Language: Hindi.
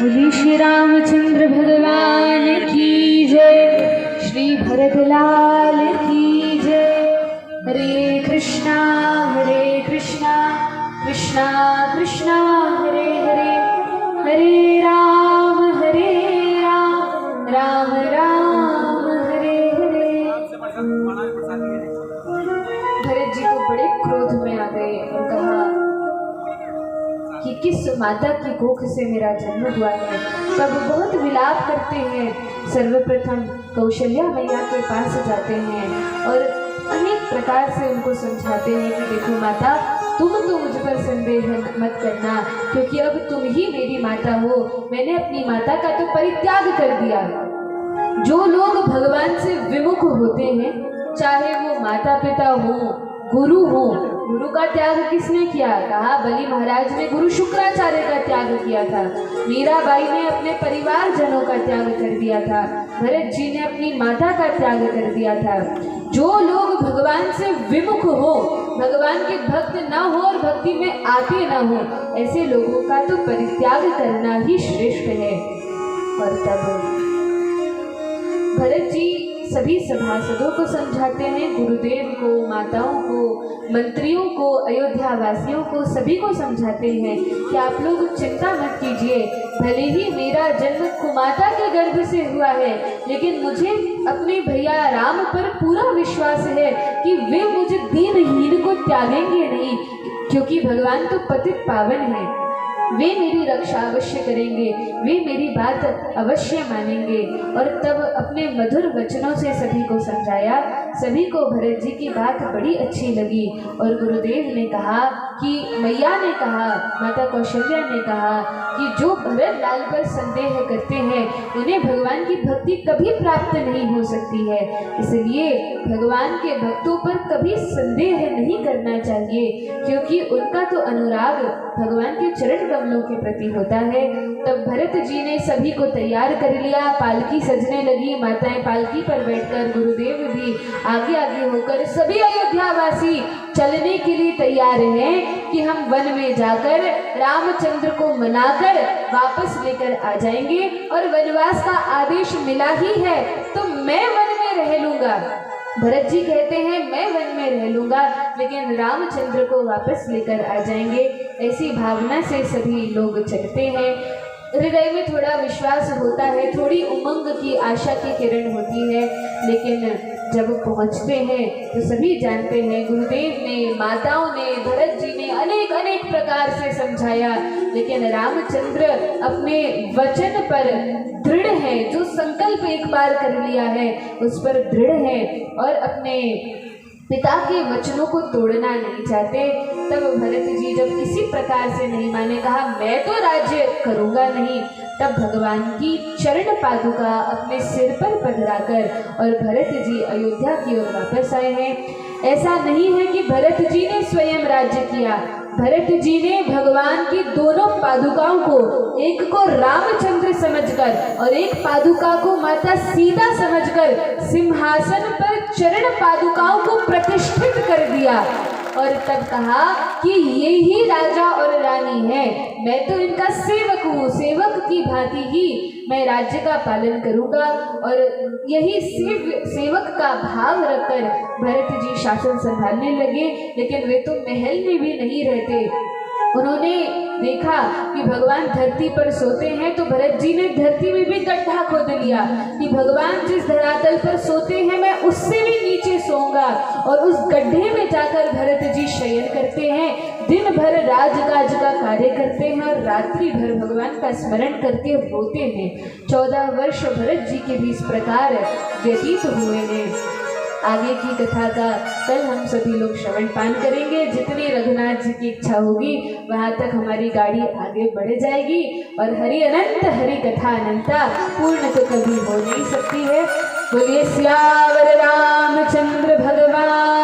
बोलिए श्री रामचंद्र भगवान की जय, श्री भरतलाल की जय। हरे कृष्णा कृष्णा कृष्णा हरे हरे, हरे राम राम राम हरे हरे। भरत जी तो बड़े क्रोध में आ गए और कहा कि किस माता की कोख से मेरा जन्म हुआ है। तब बहुत विलाप करते हैं। सर्वप्रथम कौशल्या मैया के पास जाते हैं और अनेक प्रकार से उनको समझाते हैं कि देखो माता, तुम तो मुझ पर संदेह मत करना, क्योंकि अब तुम ही मेरी माता हो। मैंने अपनी माता का तो परित्याग कर दिया। जो लोग भगवान से विमुख होते हैं, चाहे वो माता पिता हो, गुरु हो, गुरु का त्याग किसने किया? कहा बलि महाराज ने गुरु शुक्राचार्य का त्याग किया था। मीराबाई ने अपने परिवार जनों का त्याग कर दिया था। भरत जी ने अपनी माता का त्याग कर दिया था। जो लोग भगवान से विमुख हो, भगवान के भक्त ना हो और भक्ति में आते ना हो, ऐसे लोगों का तो परित्याग करना ही श्रेष्ठ है। और तब भरत जी सभी सभासदों को समझाते हैं, गुरुदेव को, माताओं को, मंत्रियों को, अयोध्या वासियों को, सभी को समझाते हैं कि आप लोग चिंता मत कीजिए। भले ही मेरा जन्म कुमाता के गर्भ से हुआ है, लेकिन मुझे अपने भैया राम पर पूरा विश्वास है कि वे मुझे दीनहीन को त्यागेंगे नहीं, क्योंकि भगवान तो पतित पावन है। वे मेरी रक्षा अवश्य करेंगे, वे मेरी बात अवश्य मानेंगे। और तब अपने मधुर वचनों से सभी को समझाया। सभी को भरत जी की बात बड़ी अच्छी लगी और गुरुदेव ने कहा कि मैया ने कहा, माता कौशल्या ने कहा कि जो भरत लाल पर संदेह करते हैं, उन्हें भगवान की भक्ति कभी प्राप्त नहीं हो सकती है। इसलिए भगवान के भक्तों पर कभी संदेह नहीं करना चाहिए, क्योंकि उनका तो अनुराग भगवान के चरण कमलों के प्रति होता है। तब भरत जी ने सभी को तैयार कर लिया। पालकी सजने लगी। माताएं पालकी पर बैठकर, गुरुदेव भी आगे आगे होकर, सभी अयोध्यावासी चलने के लिए तैयार हैं कि हम वन में जाकर रामचंद्र को मनाकर वापस लेकर आ जाएंगे। और वनवास का आदेश मिला ही है तो मैं वन में रह लूंगा। भरत जी कहते हैं मैं वन में रह लूंगा, लेकिन रामचंद्र को वापस लेकर आ जाएंगे। ऐसी भावना से सभी लोग चलते हैं। हृदय में थोड़ा विश्वास होता है, थोड़ी उमंग की, आशा की किरण होती है, लेकिन जब पहुंचते हैं तो सभी जानते हैं गुरुदेव ने, माताओं ने, भरत जी ने अनेक अनेक प्रकार से समझाया, लेकिन रामचंद्र अपने वचन पर दृढ़ है। जो संकल्प एक बार कर लिया है उस पर दृढ़ है और अपने पिता के वचनों को तोड़ना नहीं चाहते। तब भरत जी जब किसी प्रकार से नहीं माने, कहा मैं तो राज्य करूंगा नहीं, तब भगवान की चरण पादुका अपने सिर पर पधराकर और भरत जी अयोध्या की ओर वापस आए हैं। ऐसा नहीं है कि भरत जी ने स्वयं राज्य किया। भरत जी ने भगवान की दोनों पादुकाओं को, एक को रामचंद्र समझकर और एक पादुका को माता सीता समझकर, सिंहासन पर चरण पादुकाओं को प्रतिष्ठित कर दिया और तब कहा कि ये ही राजा और रानी है, मैं तो इनका सेवक हूँ, सेवक की भांति ही मैं राज्य का पालन करूंगा। और यही सेवक का भाव रखकर भरत जी शासन संभालने लगे। लेकिन वे तो महल में भी नहीं रहते। उन्होंने देखा कि भगवान धरती पर सोते हैं, तो भरत जी ने धरती में भी गड्ढा खोद लिया कि भगवान जिस धरातल पर सोते हैं मैं उससे भी नीचे सोऊंगा। और उस गड्ढे में जाकर भरत जी शयन करते हैं। दिन भर राजकाज का कार्य करते हैं और रात्रि भर भगवान का स्मरण करके रोते हैं। 14 वर्ष भरत जी के भी इस प्रकार व्यतीत हुए हैं। आगे की कथा का कल हम सभी लोग श्रवण पान करेंगे। जितनी रघुनाथ जी की इच्छा होगी वहाँ तक हमारी गाड़ी आगे बढ़ जाएगी। और हरि अनंत, हरि कथा अनंता, पूर्ण तो कभी हो नहीं सकती है। बोलिए सियावर रामचंद्र भगवान